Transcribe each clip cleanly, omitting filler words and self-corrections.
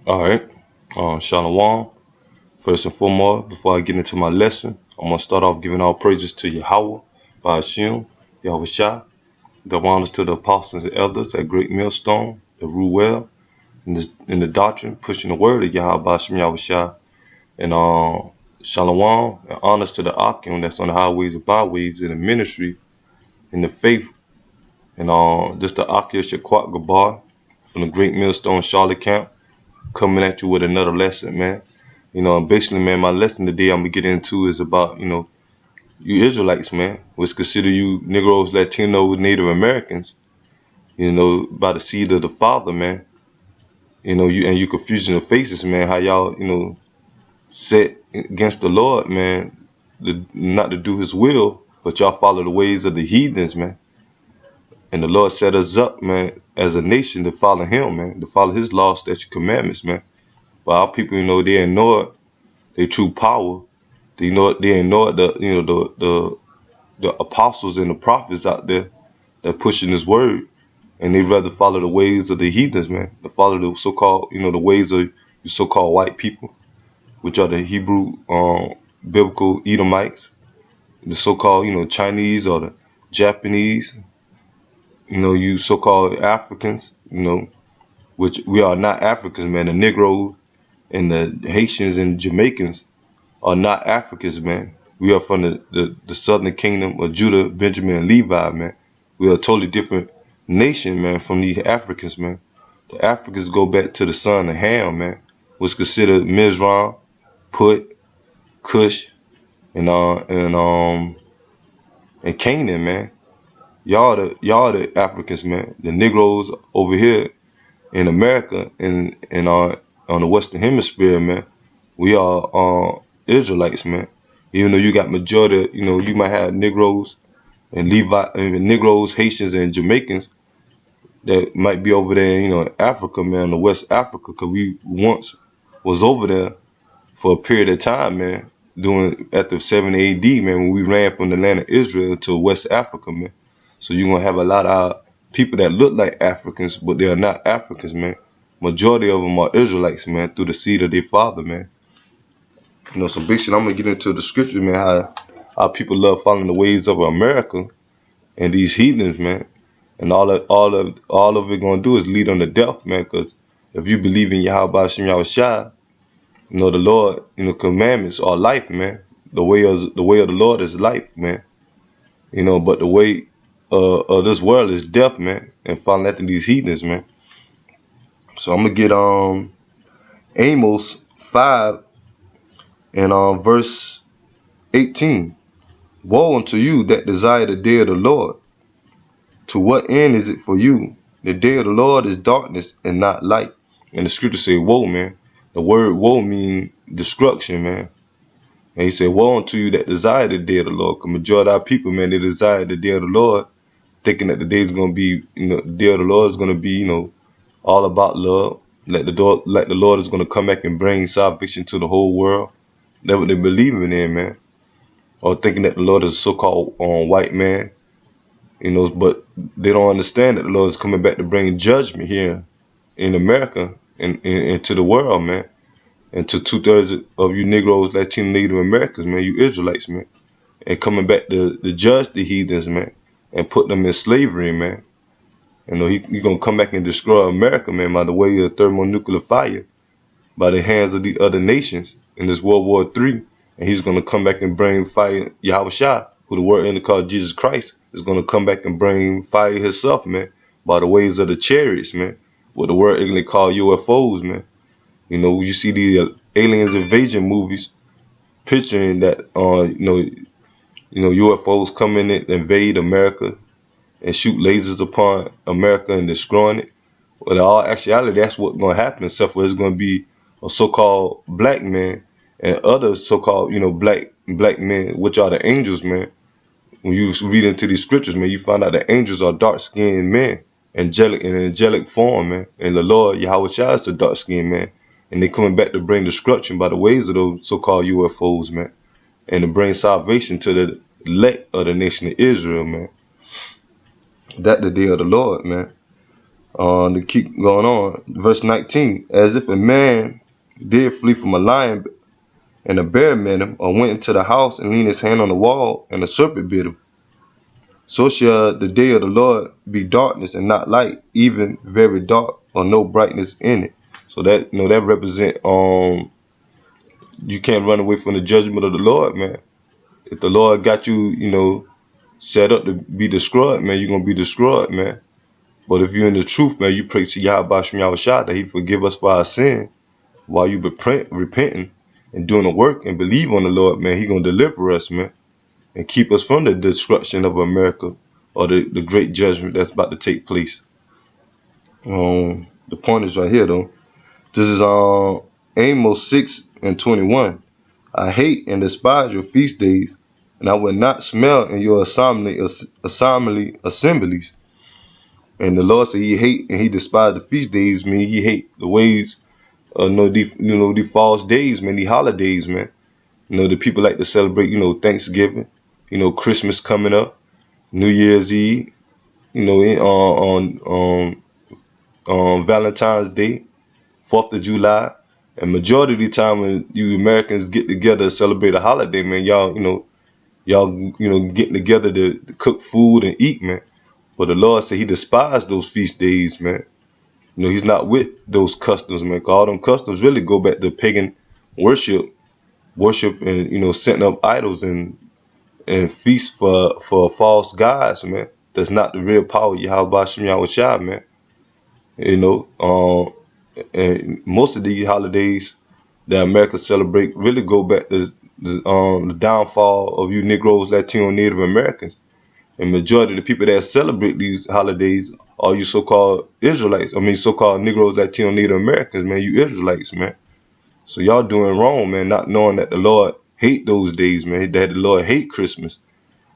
All right. Shalom. First and foremost, before I get into my lesson, I'm gonna start off giving all praises to Yahweh, Ba'ashim, Yahweh Shai, the honors to the apostles and elders, that great millstone, that rule well in the doctrine, pushing the word of Yahweh, Ba'ashim, Yahweh Shai, and Shalom, and honors to the Akim that's on the highways and byways in the ministry, in the faith, and just the Akim Shaquat Gabar from the great millstone Charlotte Camp, coming at you with another lesson, man. Basically, man, my lesson today I'm gonna get into is about, you Israelites, man, which consider you Negroes, Latinos, Native Americans, by the seed of the Father, man. You confusing the faces, man, how y'all, set against the Lord, man, not to do his will, but y'all follow the ways of the heathens, man. And the Lord set us up, man, as a nation to follow him, man, to follow his laws, statutes, commandments, man. But our people, they ignore their true power. They ignore the apostles and the prophets out there that pushing his word, and they rather follow the ways of the heathens, man. To follow the so-called, the ways of the so-called white people, which are the Hebrew, biblical Edomites, the so-called, Chinese or the Japanese, you so-called Africans, which we are not Africans, man. The Negroes and the Haitians and Jamaicans are not Africans, man. We are from the southern kingdom of Judah, Benjamin, and Levi, man. We are a totally different nation, man, from these Africans, man. The Africans go back to the son of Ham, man, was considered Mizraim, Put, Cush, and Canaan, man. Y'all the Africans, man. The Negroes over here in America and on the Western Hemisphere, man. We are Israelites, man. Even though you got majority, you might have Negroes and Negroes, Haitians, and Jamaicans that might be over there, Africa, man, the West Africa, because we once was over there for a period of time, man, after 70 AD, man, when we ran from the land of Israel to West Africa, man. So you're going to have a lot of people that look like Africans, but they are not Africans, man. Majority of them are Israelites, man, through the seed of their father, man. So basically, I'm gonna get into the scripture, man. How people love following the ways of America and these heathens, man. And all of it gonna do is lead on to death, man. Because if you believe in Yahweh Hashem Yahweh Shai, the Lord, commandments are life, man. The way of the Lord is life, man. But the way of this world is death, man. And following after these heathens, man. So I'm gonna get Amos 5 and verse 18. Woe unto you that desire the day of the Lord. To what end is it for you? The day of the Lord is darkness and not light. And the scripture say woe, man. The word woe means destruction, man. And he said, woe unto you that desire the day of the Lord. Because majority of our people, man, they desire the day of the Lord, thinking that the day is going to be, the day of the Lord is going to be, all about love. Like the Lord is going to come back and bring salvation to the whole world. That's what they're believing in, man. Or thinking that the Lord is a so-called white man, but they don't understand that the Lord is coming back to bring judgment here in America and to the world, man. And to 2/3 of you Negroes, Latino, Native Americans, man, you Israelites, man. And coming back to judge the heathens, man, and put them in slavery, man. He's going to come back and destroy America, man, by the way of thermonuclear fire, by the hands of the other nations in this World War III. And he's going to come back and bring fire. Yahweh Shai, who the word in called Jesus Christ, is going to come back and bring fire himself, man, by the ways of the chariots, man, what the word English called UFOs, man. You see the aliens invasion movies picturing that, UFOs come in and invade America and shoot lasers upon America and destroying it. Well, in all actuality, that's what's going to happen, except for it's going to be a so-called black man and other so-called, black men, which are the angels, man. When you read into these scriptures, man, you find out the angels are dark-skinned men, angelic form, man. And the Lord, Yahweh Shai, is a dark-skinned man. And they coming back to bring destruction by the ways of those so-called UFOs, man. And to bring salvation to the elect of the nation of Israel, man. That the day of the Lord, man. To keep going on, verse 19, as if a man did flee from a lion and a bear met him, or went into the house and leaned his hand on the wall and a serpent bit him. So shall the day of the Lord be darkness and not light, even very dark, or no brightness in it. So that that represent you can't run away from the judgment of the Lord, man. If the Lord got you, set up to be destroyed, man, you're gonna be destroyed, man. But if you're in the truth, man, you pray to Yahweh Shem Yahushua that He forgive us for our sin while you repenting and doing the work and believe on the Lord, man. He gonna deliver us, man, and keep us from the destruction of America or the great judgment that's about to take place. The point is right here, though. This is Amos 6:21. I hate and despise your feast days, and I will not smell in your assemblies. And the Lord said He hate and He despise the feast days, mean He hate the ways the false days, man, the holidays, man. The people like to celebrate, Thanksgiving, Christmas coming up, New Year's Eve, on Valentine's Day, 4th of July. And majority of the time when you Americans get together to celebrate a holiday, man, y'all getting together to cook food and eat, man. But the Lord said He despised those feast days, man. He's not with those customs, man. 'Cause all them customs really go back to pagan worship and setting up idols and feasts for false gods, man. That's not the real power of Yahweh Shem Yahushua, man. And most of these holidays that America celebrate really go back to the downfall of you Negroes, Latino, Native Americans. And majority of the people that celebrate these holidays are you so-called Israelites. I mean, so-called Negroes, Latino, Native Americans, man. You Israelites, man. So y'all doing wrong, man, not knowing that the Lord hate those days, man. That the Lord hate Christmas.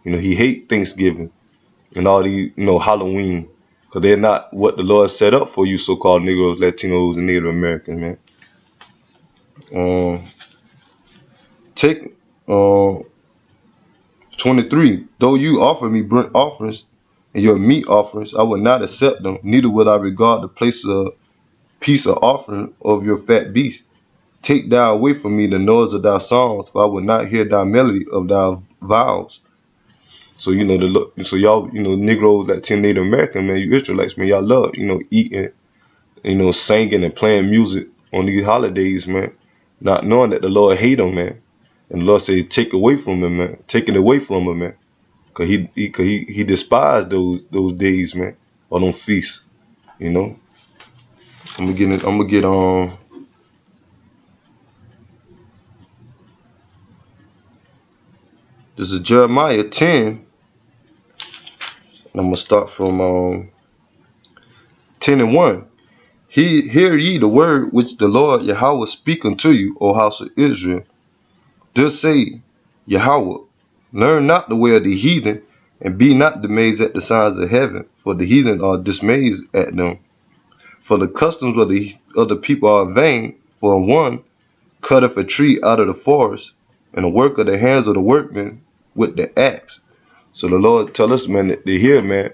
He hate Thanksgiving and all these, Halloween. Because they're not what the Lord set up for you so-called Negroes, Latinos, and Native Americans, man. Take 23. Though you offer me burnt offerings and your meat offerings, I will not accept them, neither will I regard the place of peace or offering of your fat beast. Take thou away from me the noise of thy songs, for I will not hear thy melody of thy vows. So so y'all, Negroes, Latino, Native American, man, you Israelites, man, y'all love, eating, singing and playing music on these holidays, man, not knowing that the Lord hate them, man. And the Lord said, take away from him, man, take it away from him, man, cause he despised those days, man, or them feasts, I'm gonna get this is Jeremiah 10, and I'm gonna start from 10:1. Hear ye the word which the Lord Yahweh speak unto you, O house of Israel. Thus say Yahweh, learn not the way of the heathen, and be not amazed at the signs of heaven, for the heathen are dismayed at them. For the customs of the people are vain, for one cutteth a tree out of the forest, and the work of the hands of the workmen with the axe. So the Lord tell us, man, that they hear, man,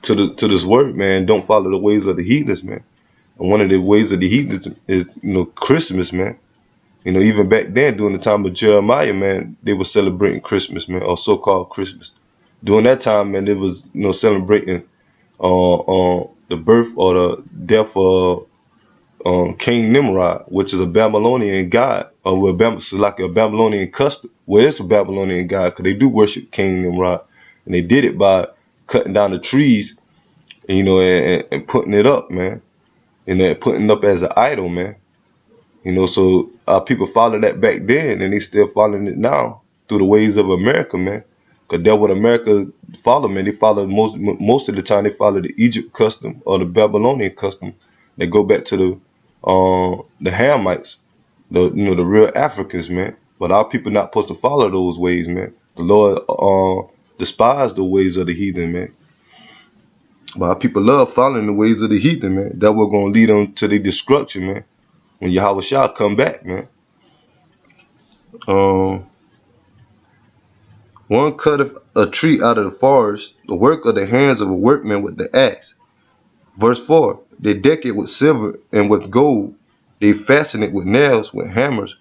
to this word, man, don't follow the ways of the heathens, man. And one of the ways of the heathens is, Christmas, man. Even back then, during the time of Jeremiah, man, they were celebrating Christmas, man, or so-called Christmas. During that time, man, they was, celebrating the birth or the death of King Nimrod, which is a Babylonian god, or it's like a Babylonian custom. Well, it's a Babylonian god because they do worship King Nimrod, and they did it by cutting down the trees, and putting it up, man, and then putting it up as an idol, man. So people followed that back then, and they still following it now through the ways of America, man. Cause that's what America follow, man. They follow most of the time. They follow the Egypt custom or the Babylonian custom. They go back to the Hamites, the real Africans, man. But our people not supposed to follow those ways, man. The Lord despised the ways of the heathen, man. But our people love following the ways of the heathen, man. That we're gonna lead them to their destruction, man. When Yahweh shall come back, man. One cutteth a tree out of the forest, the work of the hands of a workman with the axe. Verse 4, they deck it with silver and with gold. They fasten it with nails, with hammers,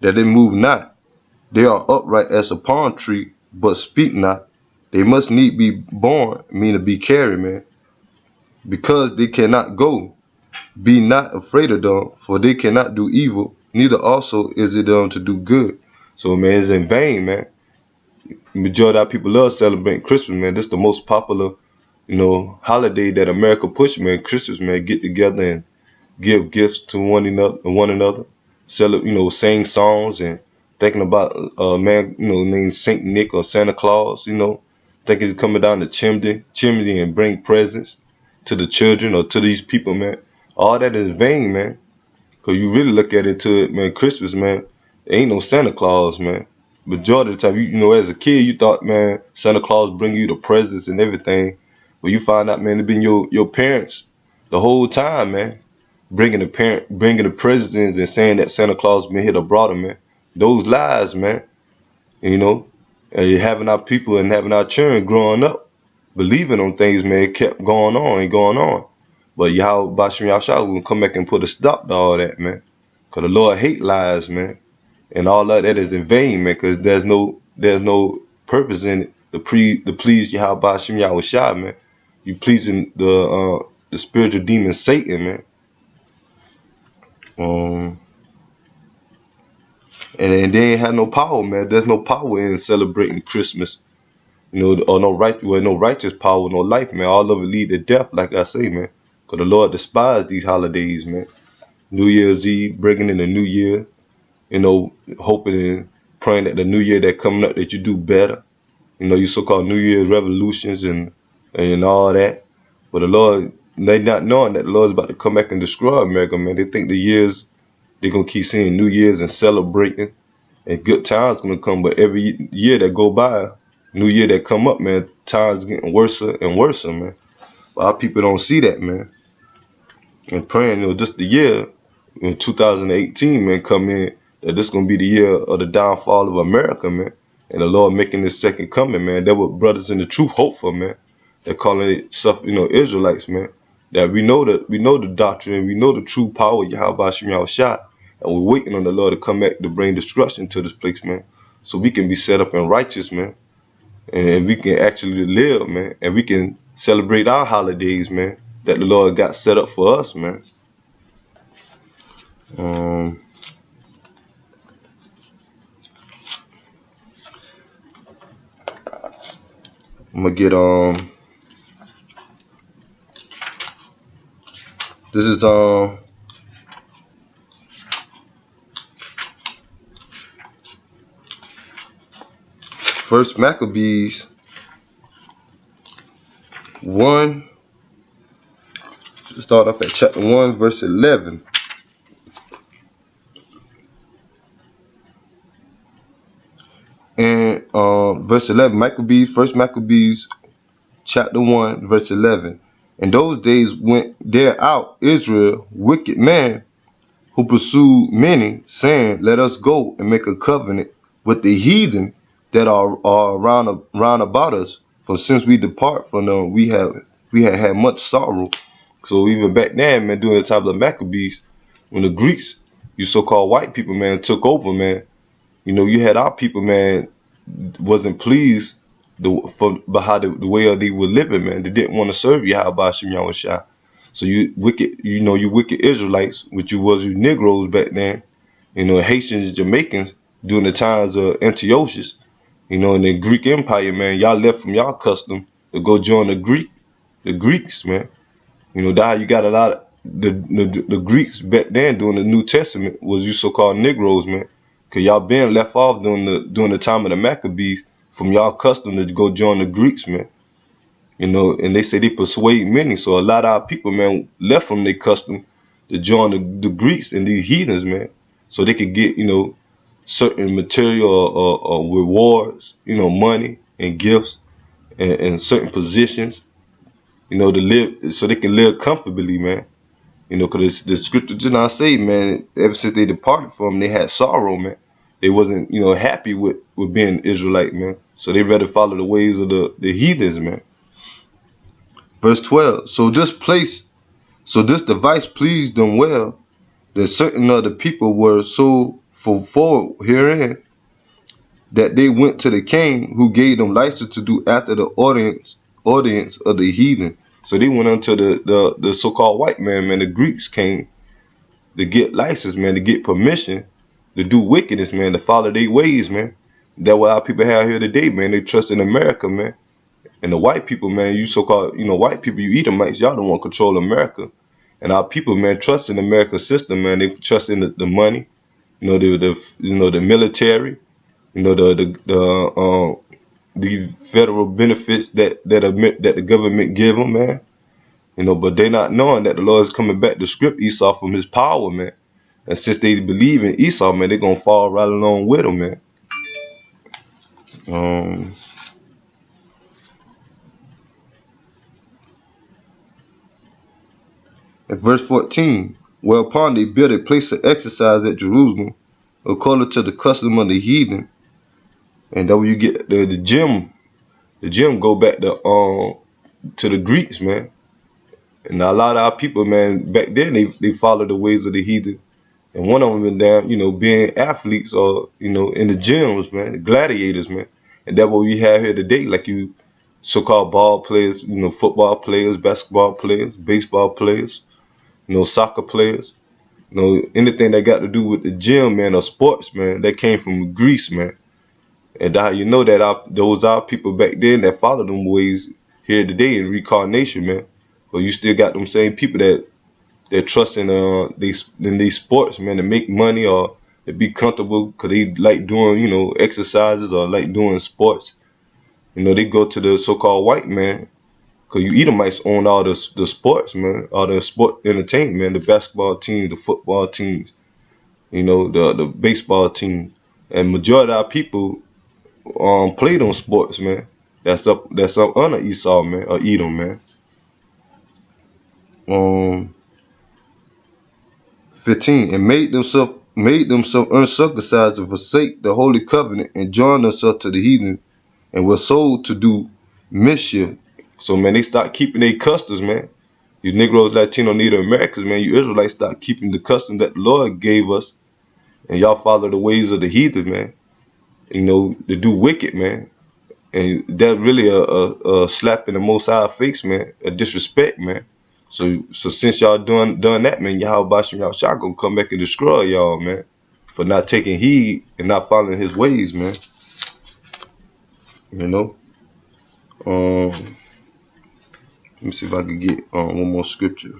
that it move not. They are upright as a palm tree, but speak not. They must need be born, mean to be carried, man, because they cannot go. Be not afraid of them, for they cannot do evil, neither also is it them to do good. So, man, it's in vain, man. Majority of people love celebrating Christmas, man. This is the most popular, holiday that America push, man. Christmas, man, get together and give gifts to one another, sing songs and thinking about a man, named Saint Nick or Santa Claus, thinking he's coming down the chimney and bring presents to the children or to these people, man. All that is vain, man. Cause you really look at it to it, man, Christmas, man, there ain't no Santa Claus, man. Majority of the time, as a kid, you thought, man, Santa Claus bring you the presents and everything. But you find out, man, it been your parents the whole time, man, bringing the presents and saying that Santa Claus been here to brought them, man. Those lies, man. You know, and having our people and having our children growing up believing on things, man, it kept going on and going on. But Yahweh Bashim Yahshua will come back and put a stop to all that, man. Cause the Lord hate lies, man, and all of that is in vain, man. Cause there's no purpose in it to please Yahweh Bashim Yahshua, man. You pleasing the spiritual demon Satan, man. And they ain't have no power, man. There's no power in celebrating Christmas, or no righteous power, no life, man. All of it lead to death, like I say, man. Cause the Lord despised these holidays, man. New Year's Eve, bringing in the new year, hoping and praying that the new year that coming up that you do better. You so-called New Year's revolutions and all that. But the Lord, they not knowing that the Lord is about to come back and destroy America, man. They think they're gonna keep seeing New Year's and celebrating, and good times gonna come. But every year that go by, New Year that come up, man, times getting worse and worse, man. But our people don't see that, man. And praying, just the year in 2018, man, come in, that this gonna be the year of the downfall of America, man. And the Lord making this second coming, man. That what brothers in the truth hope for, man. They're calling it stuff, Israelites, man. That we know the doctrine, we know the true power of Yahweh Shem Yahushua, and we're waiting on the Lord to come back to bring destruction to this place, man. So we can be set up in righteous, man. And we can actually live, man. And we can celebrate our holidays, man, that the Lord got set up for us, man. I'm gonna get this is First Maccabees 1. Start off at chapter 1, verse 11. And verse 11, First Maccabees chapter 1, verse 11. In those days went there out Israel, wicked man, who pursued many, saying, let us go and make a covenant with the heathen that are round about us. For since we depart from them, we had much sorrow. So even back then, man, during the time of the Maccabees, when the Greeks, you so-called white people, man, took over, man, you had our people, man, wasn't pleased by how the way they were living, man. They didn't want to serve Yahweh Shem Yahushua. So you wicked Israelites, which you Negroes back then, Haitians, Jamaicans, during the times of Antiochus, in the Greek Empire, man, y'all left from y'all custom to go join the Greeks, man. That how you got a lot of the Greeks back then during the New Testament was you so-called Negroes, man. Cause y'all been left off during the time of the Maccabees from y'all custom to go join the Greeks, man. And they say they persuade many. So a lot of our people, man, left from their custom to join the Greeks and these heathens, man. So they could get, certain material or rewards, money and gifts and certain positions, to live, so they can live comfortably, man. Because the scripture did not say, man, ever since they departed from, they had sorrow, man. They wasn't, happy with being Israelite, man. So they rather follow the ways of the heathens, man. Verse 12. So this place So this device pleased them well, that certain of the people were so forward herein that they went to the king, who gave them license to do after the audience of the heathen. So they went unto the so-called white man, the Greeks came to get license, man, to get permission to do wickedness, man, to follow their ways, man. That's what our people have here today, man. They trust in America, man. And the white people, man, you so-called, white people, you Edomites, y'all don't want to control America. And our people, man, trust in the American system, man. They trust in the money, the military, the federal benefits that the government give them, man. But they not knowing that the Lord is coming back to strip Esau from his power, man. And since they believe in Esau, man, they're gonna fall right along with him, man. At verse 14, whereupon they built a place of exercise at Jerusalem, according to the custom of the heathen. And that when you get the gym go back to the Greeks, man. And a lot of our people, man, back then they followed the ways of the heathen. And one of them been down, being athletes or, in the gyms, man, gladiators, man. And that's what we have here today, like you so-called ball players, football players, basketball players, baseball players, soccer players, anything that got to do with the gym, man, or sports, man, that came from Greece, man. And how you know that those are people back then that followed them ways here today in reincarnation, man. But you still got them same people that trust in these sports, man, to make money or to be comfortable because they like doing, exercises or like doing sports. They go to the so-called white man because you Edomites own all the sports, man, all the sport entertainment, man, the basketball teams, the football teams, the baseball teams. And majority of our people play them sports, man. That's up under Esau, man, or Edom, man. 15, and made themselves uncircumcised to forsake the holy covenant and joined themselves to the heathen and were sold to do mischief. So, man, they start keeping their customs, man. You Negroes, Latino, Native Americans, man, you Israelites start keeping the customs that the Lord gave us, and y'all follow the ways of the heathen, man. To do wicked, man. And that's really a slap in the Most High face, man, a disrespect, man. So since y'all done that, man, Yahweh Bashim Yahushua gonna come back and destroy y'all, man, for not taking heed and not following his ways, man. Let me see if I can get one more scripture.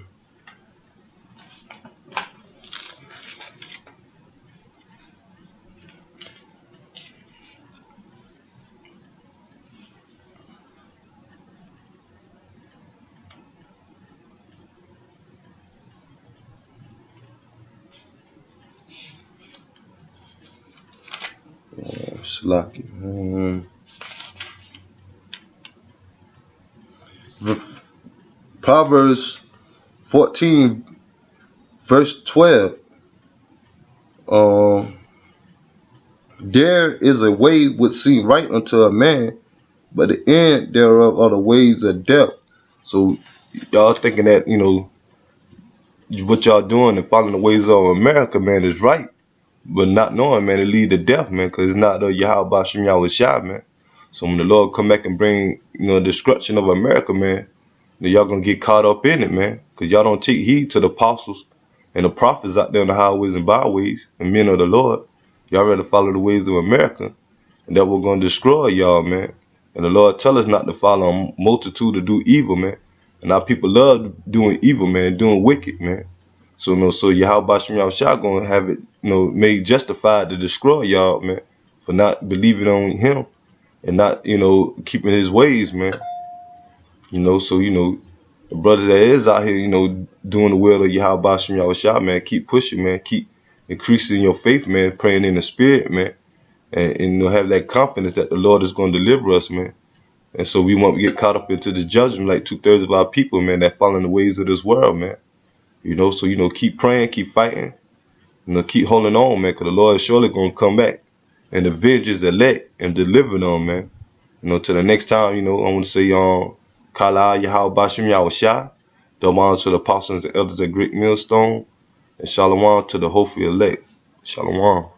Slaki. Proverbs 14, verse 12. There is a way which seem right unto a man, but the end thereof are the ways of death. So y'all thinking that, what y'all doing and following the ways of America, man, is right. But not knowing, man, it lead to death, man, because it's not the Yahweh Bashim Yahushua, man. So when the Lord come back and bring, destruction of America, man, then y'all gonna get caught up in it, man, because y'all don't take heed to the apostles and the prophets out there on the highways and byways and men of the Lord. Y'all rather follow the ways of America, and that we're gonna destroy y'all, man. And the Lord tell us not to follow a multitude to do evil, man. And our people love doing evil, man, doing wicked, man. So Yahweh Bashim Yahushua gonna have it, made justified to destroy y'all, man, for not believing on him and not, keeping his ways, man. So the brothers that is out here, doing the will of Yahweh Bashim Yahushua, man, keep pushing, man, keep increasing your faith, man, praying in the spirit, man, and have that confidence that the Lord is gonna deliver us, man. And so we won't get caught up into the judgment like 2/3 of our people, man, that following the ways of this world, man. So keep praying, keep fighting, keep holding on, man, because the Lord is surely gonna come back and avenge his elect and deliver them, man. Till the next time, I want to say, Kala Yahweh Bashim Yahushua, Shalom to the apostles and elders at Great Millstone. And shalom to the hopefully elect. Shalom.